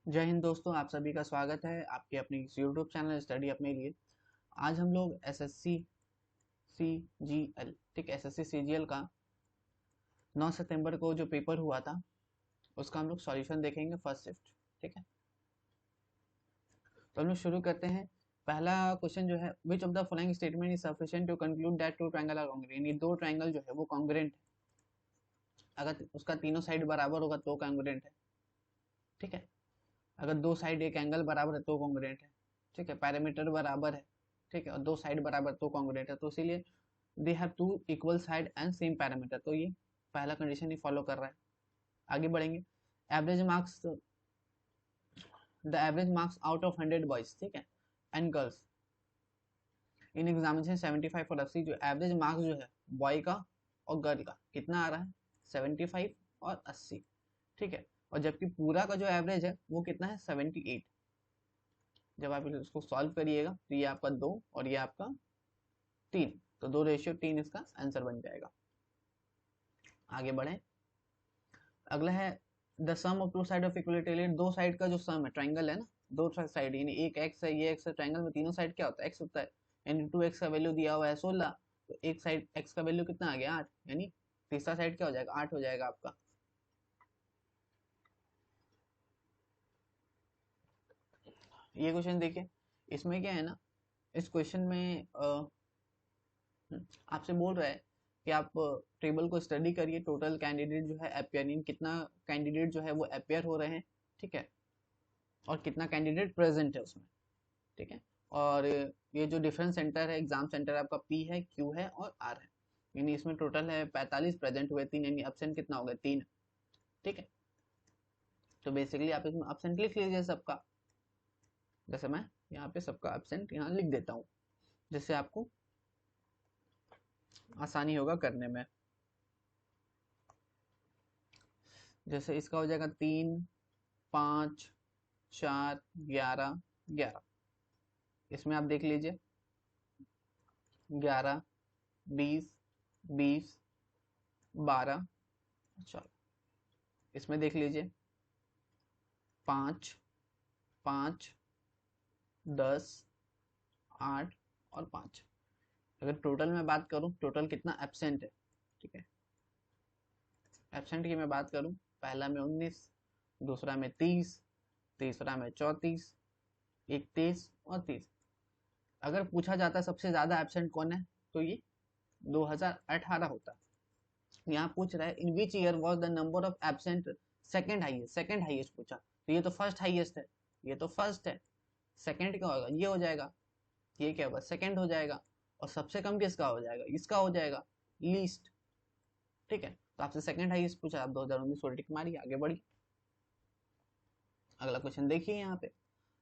जय हिंद दोस्तों, आप सभी का स्वागत है आपके अपने इस यूट्यूब चैनल स्टडी अपने लिए। आज हम लोग एसएससी सीजीएल, ठीक है, एसएससी सीजीएल का 9 सितंबर को जो पेपर हुआ था उसका हम लोग सॉल्यूशन देखेंगे फर्स्ट शिफ्ट। ठीक है, तो हम लोग शुरू करते हैं। पहला क्वेश्चन जो है, which of the following statement is sufficient to conclude that two triangle are congruent, यानी दो ट्रायंगल जो है वो कॉन्ग्रुएंट है। अगर उसका तीनों साइड बराबर होगा तो कॉन्ग्रुएंट है। ठीक है, अगर दो साइड एक एंगल बराबर है तो कॉन्ग्रुएंट है। ठीक है, पैरामीटर बराबर है, ठीक है, और दो साइड बराबर तो कॉन्ग्रुएंट है। तो इसीलिए they have two equal side and same parameter, तो ये पहला कंडीशन ही फॉलो कर रहा है। आगे बढ़ेंगे। Average marks, the average marks out of 100 boys, ठीक है, and girls in examination 75 for FC, जो एवरेज मार्क्स जो है बॉय का और गर्ल का कितना आ रहा है, 75 और 80। ठीक है, और जबकि पूरा का जो एवरेज है वो कितना है, 78। जब आप इसको सॉल्व करिएगा तो ये आपका 2 और ये आपका 3, तो 2:3 इसका आंसर बन जाएगा। आगे बढ़े। अगला है the sum of two side of equilateral, दो साइड का जो सम है, ट्राइंगल है ना, दो साइड यानी एक एक्स है, ये एक्स है, ट्राइंगल में तीनों साइड क्या होता है, एक्स होता है, यानी 2x का वैल्यू दिया हुआ है 16, तो एक साइड एक्स का वैल्यू कितना आ गया, 8, यानी तीसरा साइड क्या हो जाएगा, 8 हो जाएगा आपका। ये क्वेश्चन देखिए, इसमें क्या है ना, इस क्वेश्चन में आपसे बोल रहा है कि आप टेबल को स्टडी करिए, टोटल कैंडिडेट जो है अपियरिंग, कितना कैंडिडेट जो है वो अपियर हो रहे हैं, ठीक है, और कितना कैंडिडेट प्रेजेंट है उसमें। ठीक है, और ये जो डिफरेंस सेंटर है, एग्जाम सेंटर आपका पी है, क्यू है और आर है, यानी इसमें टोटल है 45, प्रेजेंट हुए 3, यानी एब्सेंट कितना हो गया, 3। ठीक है, तो बेसिकली आप इसमें एब्सेंट लिख लीजिए सबका, जैसे मैं यहाँ पे सबका एब्सेंट यहाँ लिख देता हूँ, जिससे आपको आसानी होगा करने में। जैसे इसका हो जाएगा 3, 5, 4, 11, 11। इसमें आप देख लीजिए 11, 20, 20, 12, चलो इसमें देख लीजिए 5, 5, 10, 8 और 5। अगर टोटल में बात करूं, टोटल कितना एब्सेंट है, ठीक है, एब्सेंट की मैं बात करूं, पहला में 19, दूसरा में 30, तीसरा में 34, 31 और 30। अगर पूछा जाता सबसे ज्यादा एब्सेंट कौन है, तो ये 2018 होता। यहाँ पूछ रहा है in which year was the number of absent second highest, second highest पूछा, तो ये तो फर्स्ट हाईएस्ट है, ये तो फर्स्ट है, सेकंड क्या होगा, ये हो जाएगा, ये क्या होगा, सेकंड हो जाएगा, और सबसे कम किसका हो जाएगा, इसका हो जाएगा, लीस्ट। ठीक है, तो आपसे सेकंड हाईएस्ट पूछा, आप 2019 टिक मारिए, आगे बढ़िए। अगला क्वेश्चन देखिए यहाँ पे।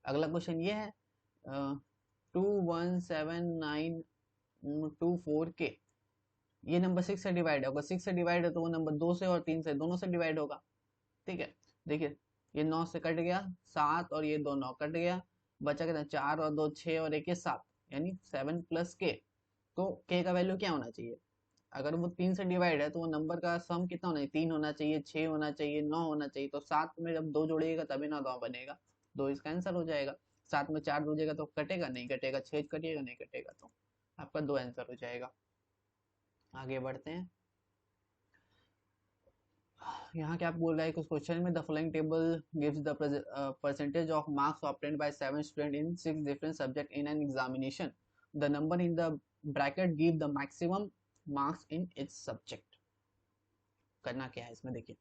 अगला क्वेश्चन ये है 217924 के, ये नंबर 6 से डिवाइड होगा, 6 से डिवाइड है तो वो नंबर 2 से और 3 से दोनों से डिवाइड होगा। ठीक है, देखिए ये 9 से कट गया 7, और ये 2 9 कट गया, बचा कितना, 4 और 2 6 और 1 ये 7, यानी 7 प्लस के। तो के का वैल्यू क्या होना चाहिए, अगर वो 3 से डिवाइड है तो वो नंबर का सम कितना होना चाहिए, 3 होना चाहिए, 6 होना चाहिए, 9 होना चाहिए। तो 7 में जब 2 जोड़िएगा तभी ना 9 बनेगा, 2 इसका आंसर हो जाएगा। 7 में 4 जोड़िएगा तो कटेगा नहीं, कटेगा, 6 कटिएगा नहीं कटेगा, तो आपका 2 आंसर हो जाएगा। आगे बढ़ते हैं। यहाँ क्या बोल रहा है कुछ क्वेश्चन में, the following table gives the percentage of marks obtained by 7 student in 6 different subject in an examination, the number in the bracket give the maximum marks in each subject. करना क्या है इसमें, देखिए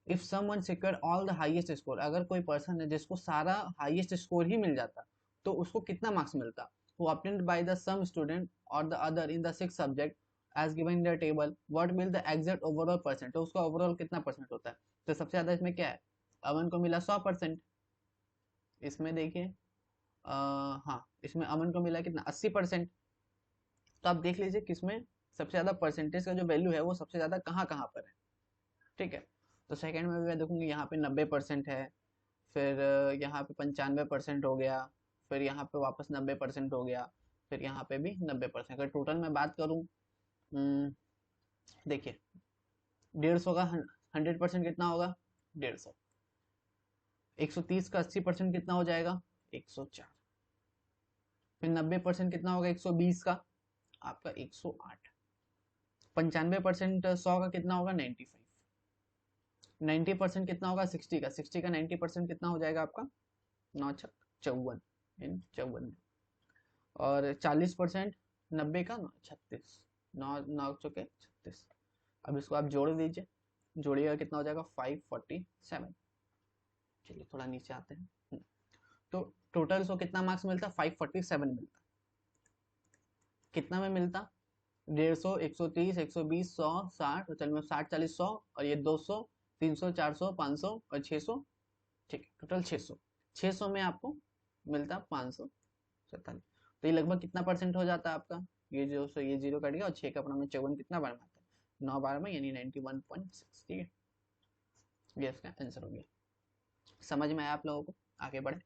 if someone secured all the highest score, अगर कोई person है जिसको सारा हाईएस्ट स्कोर ही मिल जाता, तो उसको कितना मार्क्स मिलता, वो obtained by the some student और the other in the 6 subject as given in the table, what will the exact overall percent, तो उसका ओवरऑल कितना परसेंट होता है। तो सबसे ज्यादा इसमें क्या है, अमन को मिला 100%। इसमें देखिए हाँ, इसमें अमन को मिला कितना, 80%। तो आप देख लीजिए किसमें सबसे ज्यादा परसेंटेज का जो वैल्यू है वो सबसे ज्यादा कहाँ कहाँ पर है। ठीक है, तो सेकंड में मैं देखूंगी यहाँ पे 90% है, फिर यहाँ पे 95% हो गया, फिर यहाँ पे वापस 90% हो गया, फिर यहाँ पे भी 90%। अगर टोटल में बात करूँ, देखिए 150 का 100% कितना होगा, 150, 130 का 80% कितना हो जाएगा? 104। फिर 90% कितना होगा 120 का? आपका 108। 95% 100 का कितना होगा? 95। 90% कितना होगा? 60 का? 60 का 90% कितना हो जाएगा आपका? 9 छक 54, 54। और 40% 90 का 36, 9 9 चौके 36। अब इसको आप जोड़ दीजिए, जोड़िएगा कितना हो जाएगा? 547। चलिए थोड़ा नीचे आते हैं। तो टोटल सो कितना मार्क्स मिलता? 547 मिलता। कितना में मिलता? 150, 130, 120, 100, 60, चल में 60, 40, 100, और ये 200, 300, 400, 500 और 600। ठीक है, टोटल 600। 600 में आपको मिलता 547। तो ये लगभग कितना परसेंट हो जाता है आपका? ये जो सो ये जीरो कट गया और 6 का अपना में 54 कितना बार में आता है? 9 बार में, यानी 91.6। ठीक है, ये इसका आंसर हो गया। समझ में आया आप लोगों को? आगे बढ़े,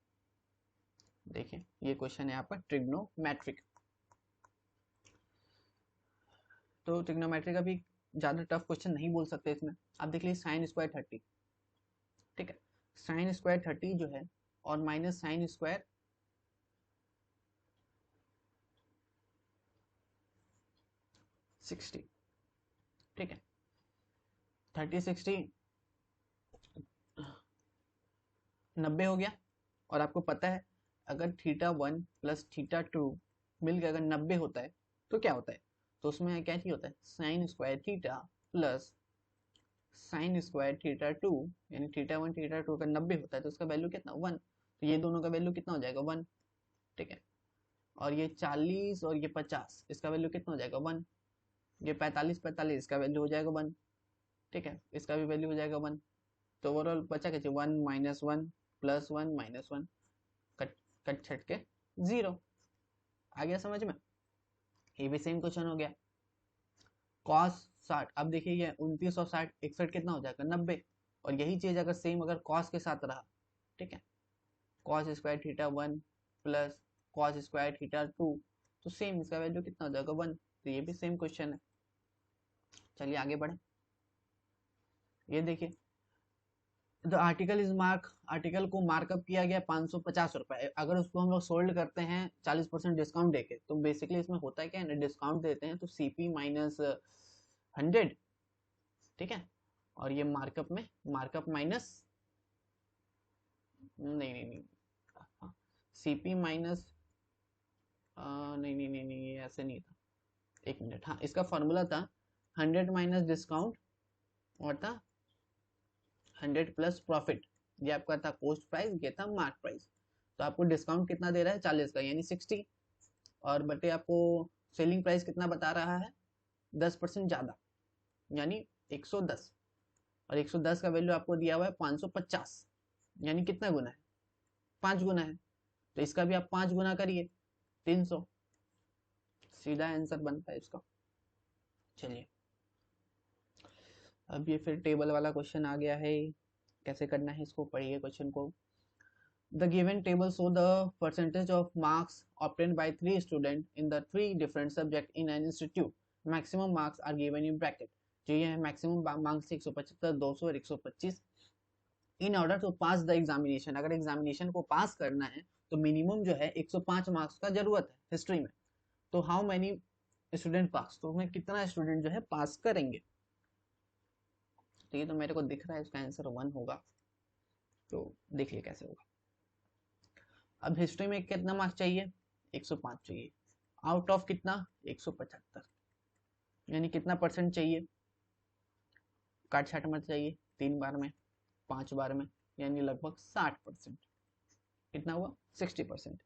देखिए ये क्वेश्चन है आपका ट्रिग्नोमेट्रिक। तो ट्रिग्नोमेट्री का भी ज़्यादा टफ क्वेश्चन नहीं बोल सकते इसमें। आप देख लीजिए साइन स्क्वायर 30। ठीक है, साइन स्क्वायर 30 जो है और माइनस साइन स्क्वायर 60। ठीक है, 30 60 90 हो गया। और आपको पता है अगर θ1 प्लस θ2 मिलकर अगर 90 होता है तो क्या होता है? तो उसमें क्या चीज होता है? Sine square theta plus sine square θ2, यानी θ1 θ2 अगर 90 होता है तो उसका वैल्यू कितना? 1। तो ये दोनों का वैल्यू कितना हो जाएगा? 1। ठीक है, और ये 40 और ये 50 इसका वैल्यू कितना हो जाएगा? 1। ये 45 45 इसका वैल्यू हो जाएगा 1। ठीक है, इसका भी वैल्यू हो जाएगा 1। तो ओवरऑल बचा कैसे? 1 minus 1 plus 1 minus 1, cut cut छट के 0। आ गया समझ में? ये भी सेम क्वेश्चन हो गया। कॉस 60, अब देखिए ये 29 और 60 61 कितना हो जाएगा? 90। और यही चीज अगर सेम अगर कॉस के साथ रहा, ठीक है, cos square theta 1 plus cos square theta 2, तो सेम इसका वैल्यू कितना हो जाएगा? 1। तो ये भी सेम क्वेश्चन है। चलिए आगे बढ़े, ये देखिए the article is mark, article को मार्कअप किया गया 550 रुपए। अगर उसको हम लोग सोल्ड करते हैं 40% डिस्काउंट देके, तो बेसिकली इसमें होता है क्या है, डिस्काउंट देते हैं तो सीपी माइनस 100। ठीक है, और ये मार्कअप में मार्कअप माइनस, नहीं नहीं नहीं, सीपी माइनस, नहीं नहीं नहीं नहीं, ये ऐसे नहीं था। एक मिनट, हाँ इसका फॉर्मूला था 100 माइनस डिस्काउंट और था 100 प्लस प्रॉफिट। ये आपका था कॉस्ट प्राइस, ये था मार्क प्राइस। तो आपको डिस्काउंट कितना दे रहा है? 40 का, यानी 60। और बटे आपको सेलिंग प्राइस कितना बता रहा है? 10% ज़्यादा, यानी 110। और 110 का वैल्यू आपको दिया हुआ है 550, यानी कितना गुना है? 5 गुना है। तो इसका भी आप 5 गुना करिए, 300। सीधा आंसर बनता है इसका। चलिए अब ये फिर टेबल वाला क्वेश्चन आ गया है, कैसे करना है इसको पढ़िए क्वेश्चन को। The given table show the percentage of marks obtained by 3 students in the 3 different subjects in an institute. Maximum marks are given in bracket. जो ये है मैक्सिमम मार्क्स 175, 200 और 125। In order to pass the examination, अगर examination को पास करना है तो मिनिमम जो है 105 मार्क्स का जरूरत है हिस्ट्री में। तो हाउ मेनी स्टूडेंट पास, तो उसमें कितना स्टूडेंट जो है पास करेंगे? तो ये तो मेरे को दिख रहा है इसका आंसर 1 होगा। तो देखिए कैसे होगा। अब हिस्ट्री में कितना मार्क्स चाहिए? 105 चाहिए। आउट ऑफ कितना? 175, यानी कितना परसेंट चाहिए? काट छाट मत चाहिए, 3 बार में 5 बार में, यानी लगभग 60%। कितना हुआ? 60%।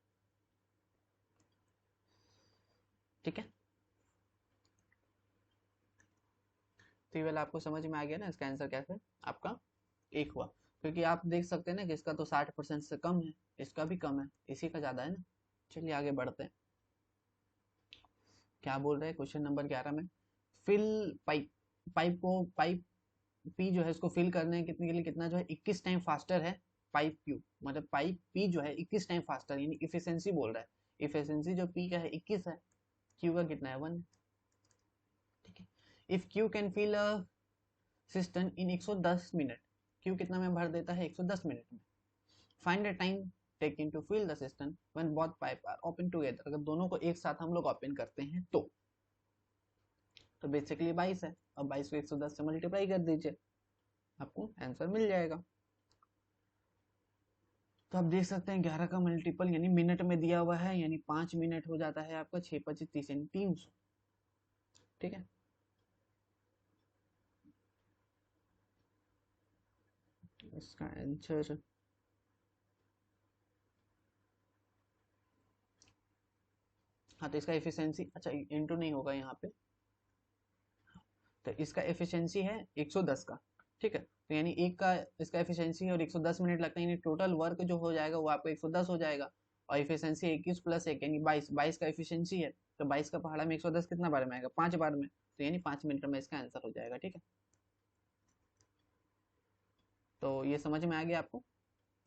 ठीक है, तो ये वाला आपको समझ में आ गया ना, इसका आंसर कैसे आपका 1 हुआ। क्योंकि आप देख सकते हैं ना कि इसका तो 60% से कम है, इसका भी कम है, इसी का ज्यादा है ना। चलिए आगे बढ़ते हैं, क्या बोल रहे हैं क्वेश्चन नंबर 11 में। फिल पाइप, पाइप पी जो है इसको फिल करने कितने के लिए कितना जो है 21 टाइम फास्टर है पाइप क्यू, मतलब पाइप पी जो है 21 टाइम फास्टर, यानी इफिशिएंसी बोल रहा है। इफिशिएंसी जो पी का है 21 है, क्यू का कितना है 1। ठीक है, if Q can fill a system in 110 minute, Q कितना में भर देता है 110 मिनट में, find the time taking to fill the system when both pipe are open together, अगर दोनों को एक साथ हम लोग ओपन करते हैं तो बेसिकली 22 है। अब 22 को 110 से मल्टीप्लाई कर दीजिए, आपको आंसर मिल जाएगा। तो आप देख सकते हैं 11 का मल्टीपल यानी मिनट में दिया हुआ है, यानी 5 मिनट हो जाता है आपका 6 25 30 यानी 300। ठीक है, इसका आंसर हाँ, तो इसका एफिशिएंसी अच्छा इंटू नहीं होगा यहाँ पे, तो इसका एफिशिएंसी है 110 का। ठीक है, तो यानी एक का इसका एफिशिएंसी है और 110 मिनट लगता है, यानी टोटल वर्क जो हो जाएगा वो आपको 110 हो जाएगा। और एफिशिएंसी 21 प्लस 1 यानी 22, 22 का एफिशिएंसी है, तो 22 का पहाड़ा में 110 कितना बार में आएगा, 5 बार में, तो यानी 5 मिनट में इसका आंसर हो जाएगा। ठीक है, तो ये समझ में आ गया आपको।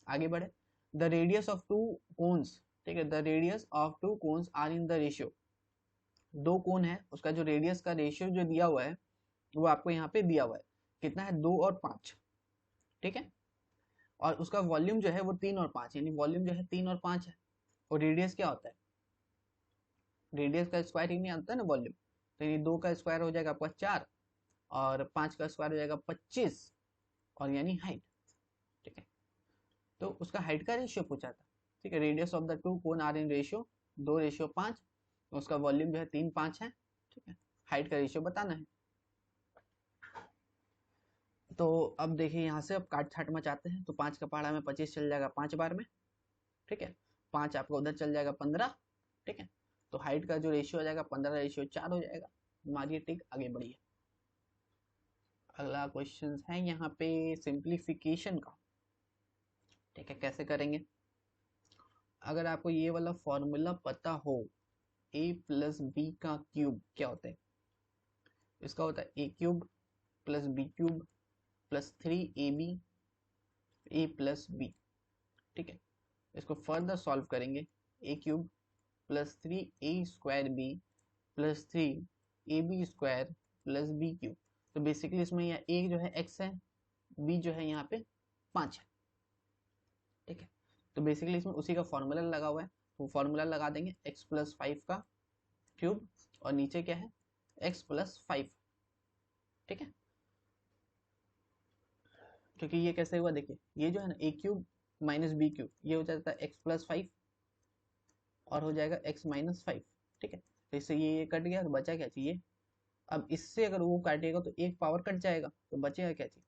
आगे बढ़े, the radius of two cones, ठीक है, the radius of two cones are in the ratio, दो कोन है उसका जो रेडियस का रेशियो जो दिया हुआ है वो आपको यहाँ पे दिया हुआ है, कितना है 2 और 5। ठीक है, और उसका वॉल्यूम जो है वो 3 और 5, यानी वॉल्यूम जो है 3 और 5 है। और रेडियस क्या होता है, रेडियस का स्क्वायर ही नहीं आता है ना वॉल्यूम, तो यानी 2 का स्क्वायर हो जाएगा आपका 4 और 5 का स्क्वायर हो जाएगा 25 और यानी हाइट। ठीक है, तो उसका हाइट का रेशियो पूछा था। ठीक है, radius of the two cone are in ratio 2:5, उसका वॉल्यूम जो है 3 5 है। ठीक है, हाइट का रेशियो बताना है। तो अब देखिए यहाँ से अब काट छाट मचाते हैं, तो 5 का पहाड़ा में 25 चल जाएगा 5 बार में। ठीक है, 5 आपका उधर चल जाएगा 15। ठीक है, तो हाइट का जो रेशियो हो जाएगा 15:4 हो जाएगा। मारिए टिक, आगे बढ़िए। अगला क्वेश्चन है यहाँ पे सिंप्लीफिकेशन का। ठीक है, कैसे करेंगे, अगर आपको ये वाला फॉर्मूला पता हो, a प्लस बी का क्यूब क्या होता है, इसका होता है a cube plus b cube plus 3ab a plus b. ठीक है, इसको फर्दर सॉल्व करेंगे, a cube plus 3a² b plus 3ab² plus b cube. तो बेसिकली इसमें यह a जो है x है, b जो है यहाँ पे 5 है। ठीक है, तो बेसिकली इसमें उसी का फॉर्मूला लगा हुआ है, तो फॉर्मूला लगा देंगे x प्लस 5 का क्यूब और नीचे क्या है x प्लस 5। ठीक है, क्योंकि ये कैसे हुआ देखिए, ये जो है ना a cube minus b cube, ये हो जाता है x प्लस 5 और हो जाएगा x माइनस 5। ठीक है, तो इससे ये कट गया तो बचा क्या चाहिए, अब इससे अगर वो काटेगा तो एक पावर कट जाएगा, तो बचेगा क्या चाहिए,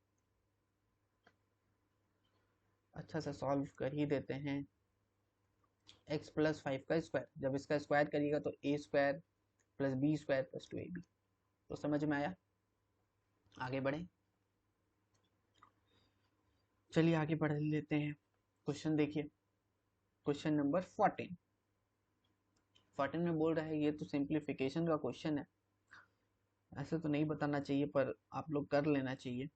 अच्छा सा सॉल्व कर ही देते हैं। x प्लस 5 का स्क्वायर, जब इसका स्क्वायर करिएगा तो a² plus b² plus 2ab। तो समझ में आया, आगे बढ़े, चलिए आगे बढ़ लेते हैं। क्वेश्चन देखिए, क्वेश्चन नंबर 14। 14 में बोल रहा है, ये तो सिंप्लीफिकेशन का क्वेश्चन है, ऐसे तो नहीं बताना चाहिए पर आप लोग कर लेना चाहिए,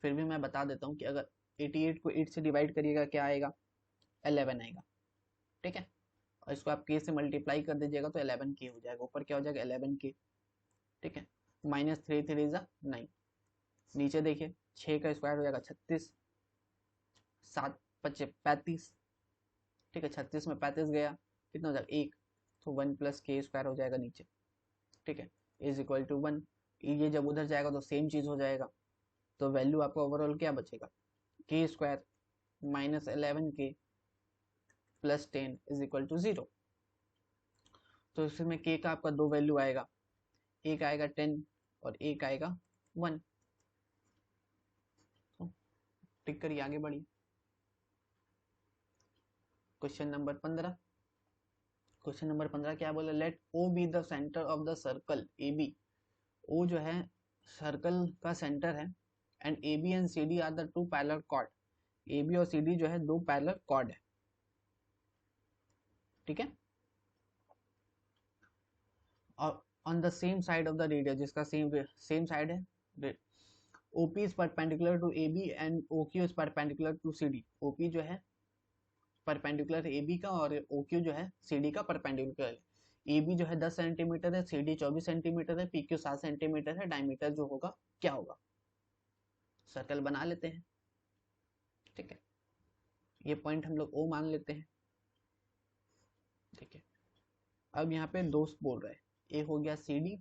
फिर भी मैं बता देता हूँ कि अगर 88 को 8 से डिवाइड करिएगा क्या आएगा, 11 आएगा। ठीक है, और इसको आप k से मल्टीप्लाई कर दीजिएगा तो 11k हो जाएगा, ऊपर क्या हो जाएगा 11k। ठीक है, माइनस 3 3 जा 9, नीचे देखिए 6 का स्क्वायर हो जाएगा 36, 7 5 35। ठीक है, 36 में 35 गया कितना हो जाएगा 1, तो 1 प्लस k² हो जाएगा नीचे। ठीक है, इज इक्वल टू 1, ये जब उधर जाएगा तो सेम चीज हो जाएगा, तो वैल्यू आपका ओवरऑल क्या बचेगा, k² minus 11k plus 10 is equal to 0। तो इसमें k का आपका दो वैल्यू आएगा, एक आएगा 10 और एक आएगा 1। तो टिक करिए, आगे बढ़िए। क्वेश्चन नंबर 15, क्वेश्चन नंबर 15 क्या बोला, let O be the centre of the circle A B, O जो है सर्कल का सेंटर है, and A B and C D are the two parallel chord, A B और सी डी जो है दो पैरेलल कॉर्ड है। ठीक है, और on the same side of the radius, जिसका सेम साइड है, OP is perpendicular to AB and OQ is perpendicular to CD। OP जो है परपेंडिकुलर AB का और OQ जो है CD का परपेंडिकुलर है। AB जो है 10 सेंटीमीटर है, CD 24 सेंटीमीटर है, PQ 7 सेंटीमीटर है, डायमीटर जो होगा क्या होगा, सर्कल बना लेते हैं। ठीक है, ये पॉइंट हम लोग ओ मान लेते हैं। ठीक है, अब यहाँ पे दोस्त बोल रहे हैं, ए हो गया सी डी,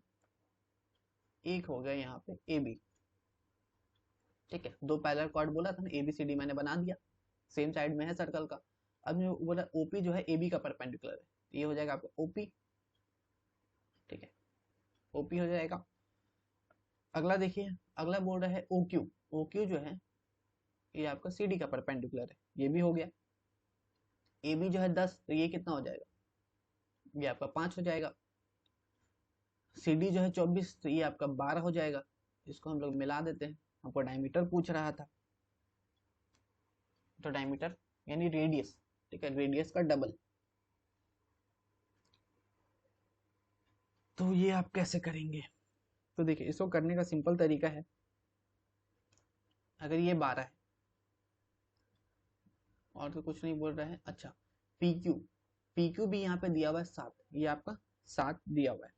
एक हो गया यहाँ पे ए बी। ठीक है, दो पैरेलल कॉर्ड बोला था ना, ए बी सी डी मैंने बना दिया, सेम साइड में है सर्कल का। अब मैं बोला ओपी जो है ए बी का परपेंडिकुलर है, ये हो जाएगा आपका ओपी। ठीक है, ओपी हो जाएगा। अगला देखिए, अगला बोल रहा है ओ क्यू। ओ क्यू जो है ये आपका सी डी का परपेंडिकुलर है, ये भी हो गया। ए बी जो है 10, तो ये कितना हो जाएगा, ये आपका 5 हो जाएगा। सी डी जो है 24, तो ये आपका 12 हो जाएगा। इसको हम लोग मिला देते हैं, हमको डायमीटर पूछ रहा था, तो डायमीटर यानी रेडियस, ठीक है, रेडियस का डबल। तो ये आप कैसे करेंगे, तो देखिए इसको करने का सिंपल तरीका है। अगर ये 12 है और तो कुछ नहीं बोल रहा है, अच्छा पी क्यू, पी क्यू भी यहाँ पे दिया हुआ है 7, ये आपका 7 दिया हुआ है।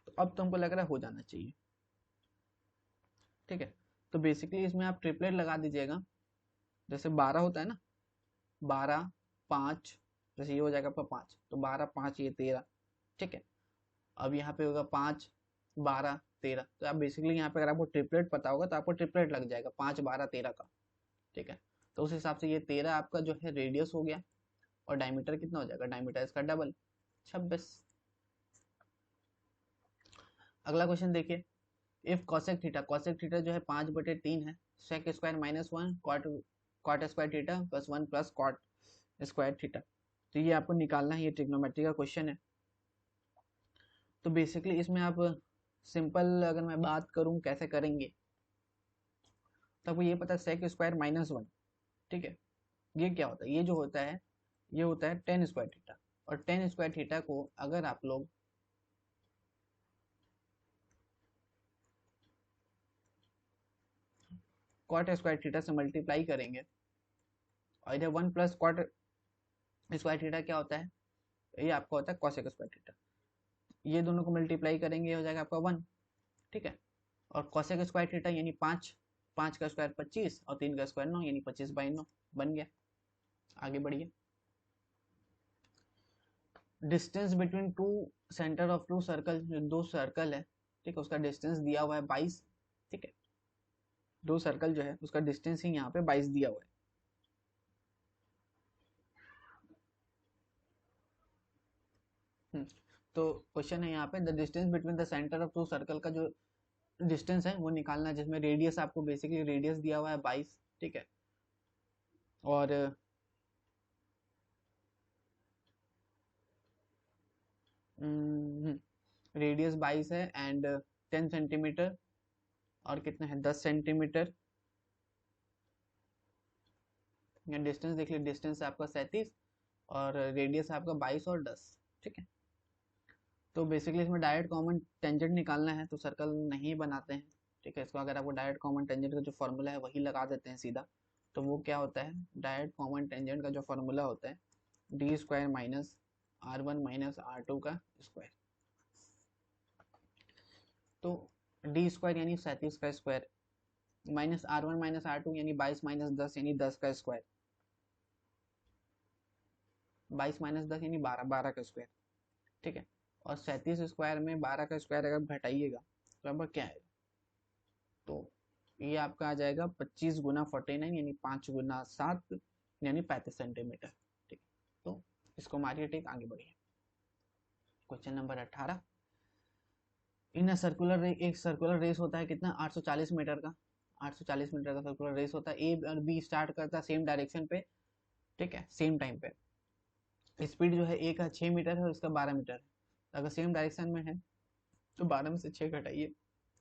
तो अब तो हमको लग रहा है हो जाना चाहिए। ठीक है, तो बेसिकली इसमें आप ट्रिपलेट लगा दीजिएगा। जैसे 12 होता है ना, 12 5, जैसे ये हो जाएगा आपका 5, तो 12 5 ये 13। ठीक है, अब यहाँ पे होगा 5 12 13, तो आप बेसिकली यहाँ पे अगर आपको ट्रिपलेट पता होगा तो आपको ट्रिपलेट लग जाएगा 5 12 13 का। ठीक है, तो उस हिसाब से ये 13 आपका जो है रेडियस हो गया, और डायमीटर कितना हो जाएगा, डायमीटर इसका डबल 26। अगला क्वेश्चन देखिए, if cosec theta, cosec theta जो है 5/3 है, sec square -1 cot cot square theta +1 plus cot square theta. तो ये आपको निकालना है, ये ट्रिग्नोमेट्री का क्वेश्चन है। तो बेसिकली इसमें आप सिंपल अगर मैं बात करूं कैसे करेंगे, तो आपको ये पता है सेक स्क्वायर -1। ठीक है, ये क्या होता है, ये जो होता है ये होता है टेन स्क्वायर थीटा, और टेन स्क्वायर थीटा को अगर आप लोग कॉट स्क्वायर थीटा से मल्टीप्लाई करेंगे, और इधर 1 प्लस कॉट स्क्वायर थीटा क्या होता है, ये आपका होता है कॉसेक स्क्वायर थीटा। ये दोनों को मल्टीप्लाई करेंगे, ये हो जाएगा आपका 1। ठीक है, और कॉसेक स्क्वायर थीटा यानी 5, 5 का स्क्वायर 25 और 3 का स्क्वायर 9, यानी 25/9 बन गया। आगे बढ़िए, distance between two centre of two circle, जो दो सर्कल है, ठीक है, उसका डिस्टेंस दिया हुआ है 22। ठीक है, दो सर्कल जो है उसका डिस्टेंस ही यहाँ पे 22 दिया हुआ है। तो क्वेश्चन है यहाँ पे, the distance between the centre of two circle का जो डिस्टेंस है वो निकालना है, जिसमें रेडियस आपको बेसिकली रेडियस दिया हुआ है 22। ठीक है, और रेडियस 22 है एंड 10 सेंटीमीटर, और कितना है 10 सेंटीमीटर। डिस्टेंस देख लीजिए, डिस्टेंस है आपका 37 और रेडियस है आपका 22 और 10। ठीक है, तो बेसिकली इसमें डायरेक्ट कॉमन टेंजेंट निकालना है, तो सर्कल नहीं बनाते हैं। ठीक है, इसको अगर आपको डायरेक्ट कॉमन टेंजेंट का जो फॉर्मूला है वही लगा देते हैं सीधा। तो वो क्या होता है, डायरेक्ट कॉमन टेंजेंट का जो फॉर्मूला होता है D square minus R1 minus R2 का स्क्वायर। तो डी स्क्वायर यानी 37 का square, minus R1 minus R2 यानी 22 माइनस 10 यानी 10 का स्क्वायर, 22 माइनस 10 यानी 12, 12 का स्क्वायर। ठीक है, और 37 स्क्वायर में 12 का स्क्वायर अगर घटाइएगा तो आपका क्या है, तो ये आपका आ जाएगा 25 गुना 49 यानी 5 गुना 7 यानी 35 सेंटीमीटर। ठीक, तो इसको मारिए, ठीक, आगे बढ़िए। क्वेश्चन नंबर 18, इन सर्कुलर एक सर्कुलर रेस होता है कितना, 840 मीटर का, 840 मीटर का सर्कुलर रेस होता है। ए और बी स्टार्ट करता है सेम डायरेक्शन पे, ठीक है, सेम टाइम पे। स्पीड जो है ए का 6 मीटर है और इसका 12 मीटर है। अगर सेम डायरेक्शन में है तो 12 में से 6 घटाइए,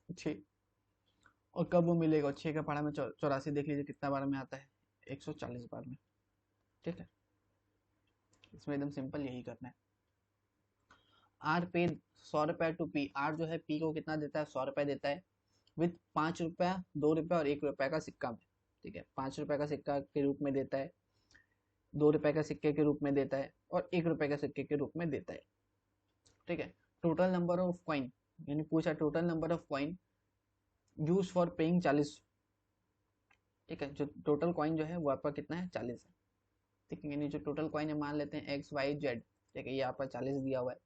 6, और कब वो मिलेगा, 6 का पढ़ा में 84 देख लीजिए कितना बार में आता है, 140 बार में। ठीक है, इसमें एकदम सिंपल यही करना है। आर पे 100 रुपया टू पी, आर जो है पी को कितना देता है, 100 रुपया देता है, विथ 5 रुपया 2 रुपया और 1 रुपया का सिक्का में। ठीक है, 5 रुपया का सिक्का के रूप में देता है, 2 रुपए का सिक्के के रूप में देता है, और 1 रुपए का सिक्के के रूप में देता है। ठीक है, टोटल नंबर ऑफ कॉइन, यानी पूछा total number of coin use for paying 40। ठीक है। जो टोटल कॉइन जो है वो आपका कितना है, 40 है। ठीक है, यानी जो टोटल कॉइन है मान लेते हैं एक्स वाई जेड, ठीक है, ये आपका 40 दिया हुआ है।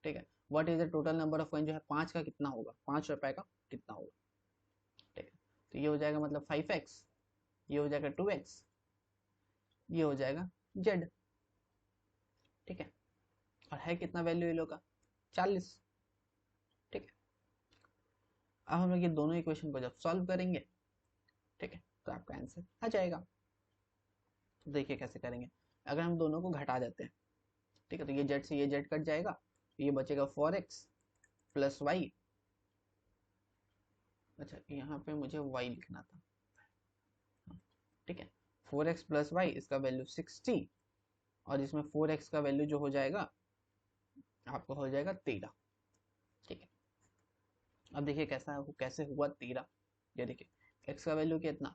ठीक है, what is the total number of coin जो है 5 का कितना होगा, 5 रुपए का कितना होगा। ठीक है, तो ये हो जाएगा मतलब 5x, ये हो जाएगा 2x, ये हो जाएगा z। ठीक है, और है कितना वैल्यू ये लोग का, 40। ठीक है, अब हम लोग ये दोनों इक्वेशन को जब सॉल्व करेंगे, ठीक है, तो आपका आंसर आ जाएगा। तो देखिए कैसे करेंगे। अगर हम दोनों को घटा देते हैं, ठीक है, तो ये जेड से ये जेड कट जाएगा, तो ये बचेगा 4x प्लस वाई। अच्छा, यहाँ पे मुझे y लिखना था। हाँ, ठीक है, 4x प्लस वाई, इसका वैल्यू 60, और इसमें 4x का वैल्यू जो हो जाएगा आपको हो जाएगा 13। ठीक है, अब देखिए कैसे हुआ 13। ये देखिए x का वैल्यू कितना,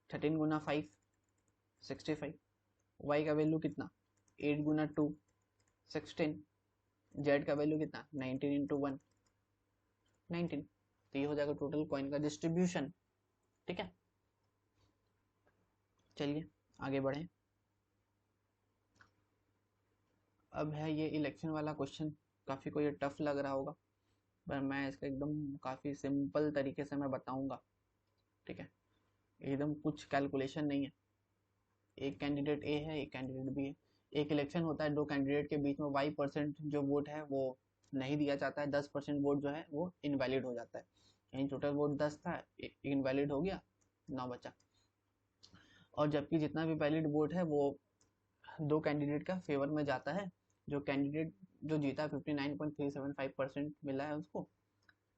13 गुना 5 65, y का वैल्यू कितना 8 गुना 2 16, z का वैल्यू कितना 19 इंटू 1 19। तो ये हो जाएगा टोटल कॉइन का डिस्ट्रीब्यूशन। ठीक है, चलिए आगे बढ़ें। अब है ये इलेक्शन वाला क्वेश्चन, काफ़ी को ये टफ लग रहा होगा, पर मैं इसका एकदम काफ़ी सिंपल तरीके से मैं बताऊंगा। ठीक है, एकदम कुछ कैलकुलेशन नहीं है। एक कैंडिडेट ए है, एक कैंडिडेट बी है। एक इलेक्शन होता है, दो कैंडिडेट के बीच में y% जो वोट है वो नहीं दिया जाता है, 10% वोट जो है वो इनवैलिड हो जाता है। यानी टोटल वोट 10 था, इनवैलिड हो गया, 9 बचा। और जबकि जितना भी वैलिड वोट है वो दो कैंडिडेट का फेवर में जाता है। जो कैंडिडेट जो जीता 59.375% मिला है उसको।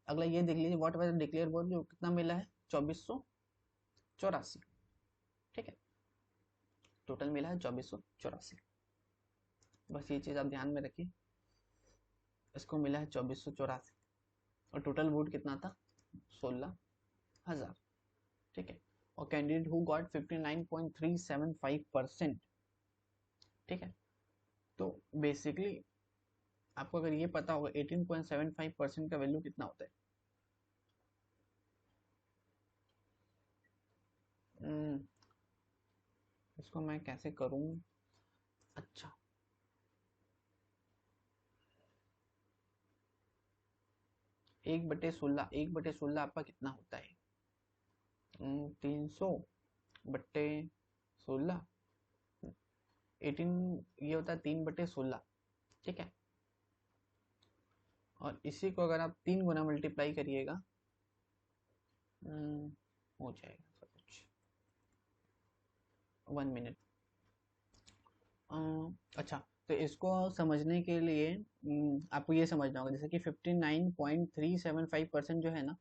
अगला ये देख लीजिए, व्हाट वाज डिक्लेयर वोट जो कितना मिला है, 2484। ठीक है, टोटल मिला है 2484। बस ये चीज़ आप ध्यान में रखिए, इसको मिला है 2484, और टोटल वोट कितना था, 16,000। ठीक है, और कैंडिडेट हु गॉट 59.375%। ठीक है, तो बेसिकली आपको अगर ये पता होगा 18.75% का वैल्यू कितना होता है। इसको मैं कैसे करूं। अच्छा, 1/16, 1/16 आपका कितना होता है, 300/16, 18, ये होता है 3/16। ठीक है, और इसी को अगर आप 3 गुना मल्टीप्लाई करिएगा, हो जाएगा सब कुछ। 1 मिनट। अच्छा, तो इसको समझने के लिए आपको ये समझना होगा, जैसे कि 59.375% जो है ना,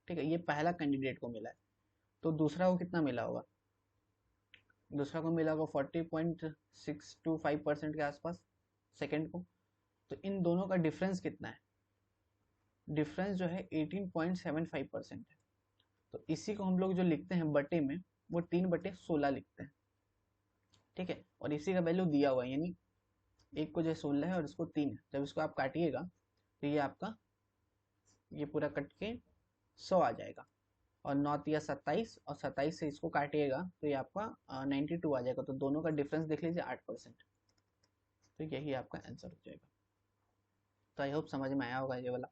ठीक है, ये पहला कैंडिडेट को मिला है, तो दूसरा को कितना मिला होगा, दूसरा को मिला होगा 40.625% के आसपास, सेकंड को। तो इन दोनों का डिफरेंस कितना है, डिफरेंस जो है 18.75% है। तो इसी को हम लोग जो लिखते हैं बटे में, वो 3/16 लिखते हैं। ठीक है, और इसी का वैल्यू दिया हुआ है, यानी एक को जो 16 है और इसको 3 है। जब इसको आप काटिएगा तो ये आपका ये पूरा कट के 100 आ जाएगा, और 9 या 27, और 27 से इसको काटिएगा तो ये आपका 92 आ जाएगा। तो दोनों का डिफरेंस देख लीजिए 8%। तो यही आपका आंसर हो जाएगा। तो आई होप समझ में आया होगा ये वाला।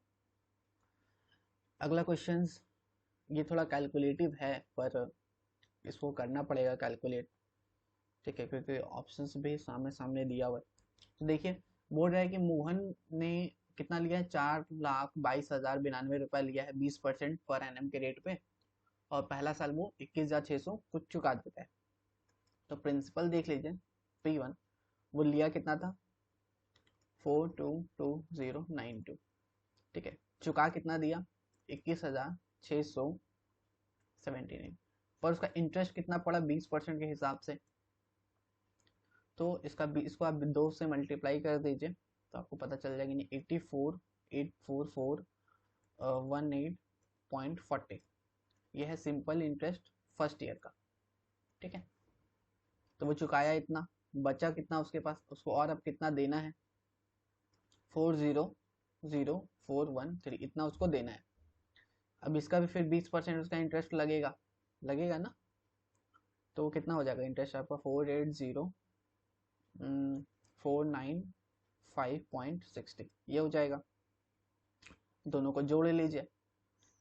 अगला क्वेश्चन, ये थोड़ा कैलकुलेटिव है, पर इसको करना पड़ेगा कैलकुलेट। ठीक है, क्योंकि ऑप्शंस भी सामने सामने दिया हुआ है। तो देखिए, बोल रहा है कि मोहन ने कितना लिया है, 4,22,092 लिया है, 20% पर एनम के रेट पे, और पहला साल वो 21,600 कुछ चुका देता है। तो प्रिंसिपल देख लीजिए, P1 वो लिया कितना था, 422092। ठीक है, चुका कितना दिया, 21,679, पर उसका इंटरेस्ट कितना पड़ा 20% के हिसाब से। तो इसको आप 2 से मल्टीप्लाई कर दीजिए, तो आपको पता चल जाएगा, नहीं 84,844,18.40। यह है सिंपल इंटरेस्ट फर्स्ट ईयर का। ठीक है, तो वो चुकाया इतना, बचा कितना उसके पास, उसको और अब कितना देना है, 4,00413, इतना उसको देना है। अब इसका भी फिर 20% उसका इंटरेस्ट लगेगा, लगेगा ना। तो वो कितना हो जाएगा इंटरेस्ट आपका 480,495.60 ये हो जाएगा। दोनों को जोड़ लीजिए,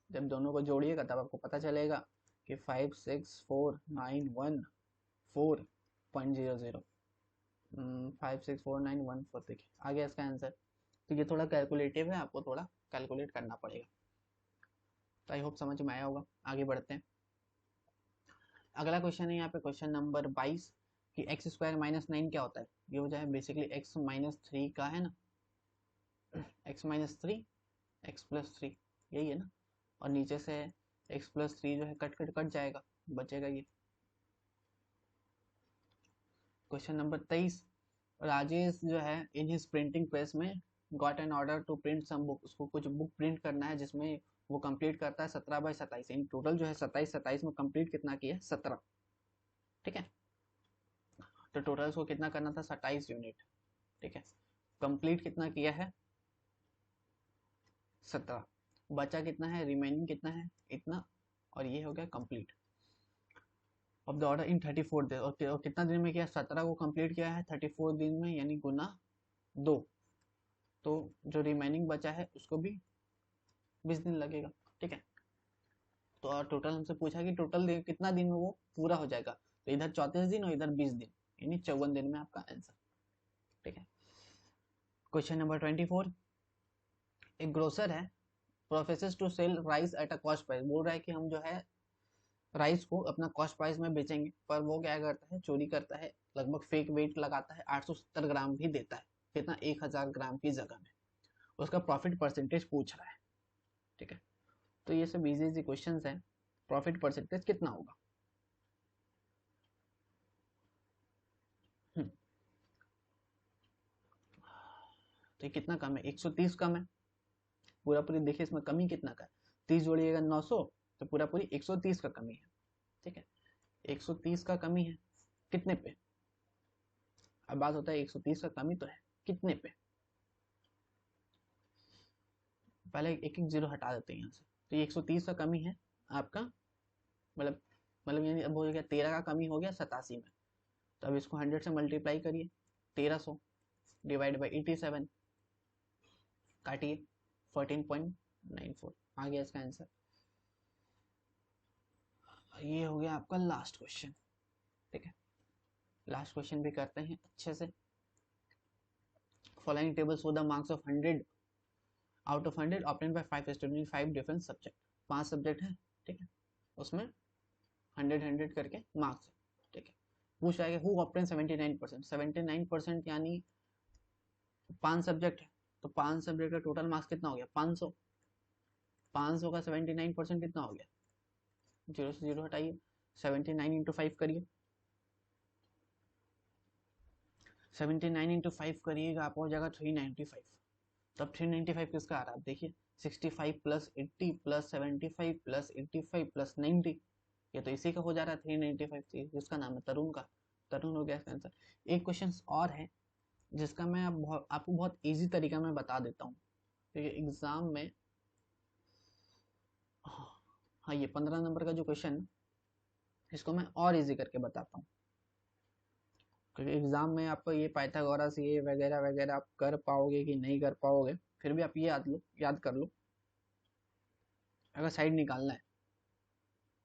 जब दोनों को जोड़िएगा तब आपको पता चलेगा कि 564,914.00 564,914 देखिए आ गया इसका आंसर। तो ये थोड़ा कैलकुलेटिव है, आपको थोड़ा कैलकुलेट करना पड़ेगा। तो आई होप समझ में आया होगा। आगे बढ़ते हैं। अगला क्वेश्चन है यहाँ पे क्वेश्चन नंबर 22 कि एक्स स्क्वायर माइनस 9 क्या होता है। ये हो जाए बेसिकली एक्स माइनस 3 का है ना, एक्स माइनस 3 एक्स प्लस 3 यही है ना, और नीचे से एक्स प्लस 3 जो है कट कट कट जाएगा, बचेगा ये। क्वेश्चन नंबर 23 राजेश जो है इन हिज प्रिंटिंग प्रेस में got an order to print some book, उसको कुछ बुक प्रिंट करना है जिसमें वो कंप्लीट करता है 17/27। इन टोटल जो है 27 में कंप्लीट कितना किया है 17, ठीक है। तो टोटल उसको कितना करना था 27 यूनिट, ठीक है। कंप्लीट कितना किया है 17, बचा कितना है रिमेनिंग कितना है इतना, और ये हो गया complete of the order in 34 days. और कितना दिन में किया 17 को कंप्लीट किया है 34 दिन में, यानी गुना 2। तो जो रिमेनिंग बचा है उसको भी 20 दिन लगेगा, ठीक है। तो और टोटल हमसे पूछा कि टोटल दिन कितना दिन में वो पूरा हो जाएगा, तो इधर 34 दिन और इधर 20 दिन, यानी 54 दिन में आपका आंसर, ठीक है। क्वेश्चन नंबर 24 एक ग्रोसर है professes to sell rice at a cost price. बोल रहा है कि हम जो है राइस को अपना कॉस्ट प्राइस में बेचेंगे, पर वो क्या करता है चोरी करता है, लगभग फेक वेट लगाता है, 870 ग्राम भी देता है, कितना 1000 ग्राम की जगह में। उसका प्रॉफिट परसेंटेज पूछ रहा है, ठीक है। तो ये सब इजी इजी क्वेश्चंस हैं। प्रॉफिट परसेंटेज कितना होगा, तो ये कितना कम है 130 कम है, पूरा पूरी देखिए इसमें कमी कितना का है, 30 जोड़िएगा 900, तो पूरा पूरी 130 का कमी है, ठीक है। 130 का कमी है कितने पे, अब बात होता है 130 का कमी तो है कितने पे, पहले एक एक जीरो हटा देते हैं यहाँ से। तो ये 130 का कमी है आपका, मतलब यानी अब हो गया 13 का कमी हो गया 87 में। तो अब इसको 100 से मल्टीप्लाई करिए, 1300 डिवाइड बाई 87, काटिए 14.94 आ गया इसका आंसर। ये हो गया आपका लास्ट क्वेश्चन, ठीक है। लास्ट क्वेश्चन भी करते हैं अच्छे से। Following table show the marks of 100 out of 100 obtained by 5 student in 5 different subject. 5 subject है, ठीक है, उसमें 100 करके मार्क्स है, ठीक है। पूछ रहा है कि हु ऑब्टेन 79%, 79% यानी 5 सब्जेक्ट है, तो 5 सब्जेक्ट का टोटल मार्क्स कितना हो गया 500, 500 का 79% कितना हो गया, 0 से 0 हटाइए, 79 इंटू 5 करिए, 79 इंटू 5 करिएगा आपको हो जाएगा 395। तब 395 किसका आ रहा है देखिए, 65 प्लस 80 प्लस 75 प्लस 85 प्लस 90, ये तो इसी का हो जा रहा है 395। जिसका नाम है तरुण का, तरुण हो गया इसका आंसर। एक क्वेश्चन और है जिसका मैं आपको बहुत इजी तरीका में बता देता हूँ, क्योंकि एग्जाम में, हाँ ये 15 नंबर का जो क्वेश्चन इसको मैं और इजी करके बताता हूँ, क्योंकि एग्जाम में आपको ये पाइथागोरस ये वगैरह वगैरह आप कर पाओगे कि नहीं कर पाओगे, फिर भी आप ये याद कर लो। अगर साइड निकालना है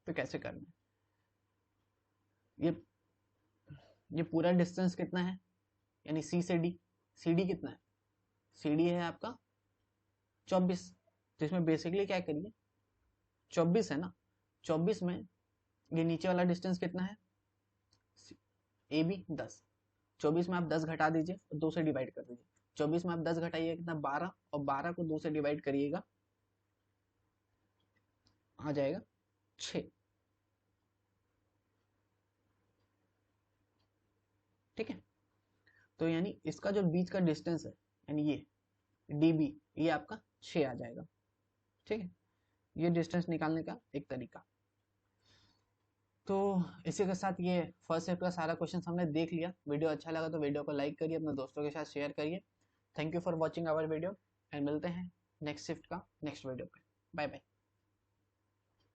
तो कैसे करना है, ये पूरा डिस्टेंस कितना है, यानी सी से डी, सी डी कितना है, सी डी है आपका 24, तो इसमें बेसिकली क्या करिए 24 है ना, 24 में ये नीचे वाला डिस्टेंस कितना है ए बी 10, 24 में आप 10 घटा दीजिए और 2 से डिवाइड कर दीजिए, 24 में आप 10 घटाइए कितना 12, और 12 को 2 से डिवाइड करिएगा आ जाएगा 6, ठीक है। तो यानी इसका जो बीच का डिस्टेंस है यानी ये डी बी, ये आपका 6 आ जाएगा, ठीक है। ये डिस्टेंस निकालने का एक तरीका। तो इसी के साथ ये फर्स्ट शिफ्ट का सारा क्वेश्चन हमने देख लिया। वीडियो अच्छा लगा तो वीडियो को लाइक करिए, अपने दोस्तों के साथ शेयर करिए। Thank you for watching our video and मिलते हैं नेक्स्ट शिफ्ट का नेक्स्ट वीडियो पे। Bye bye.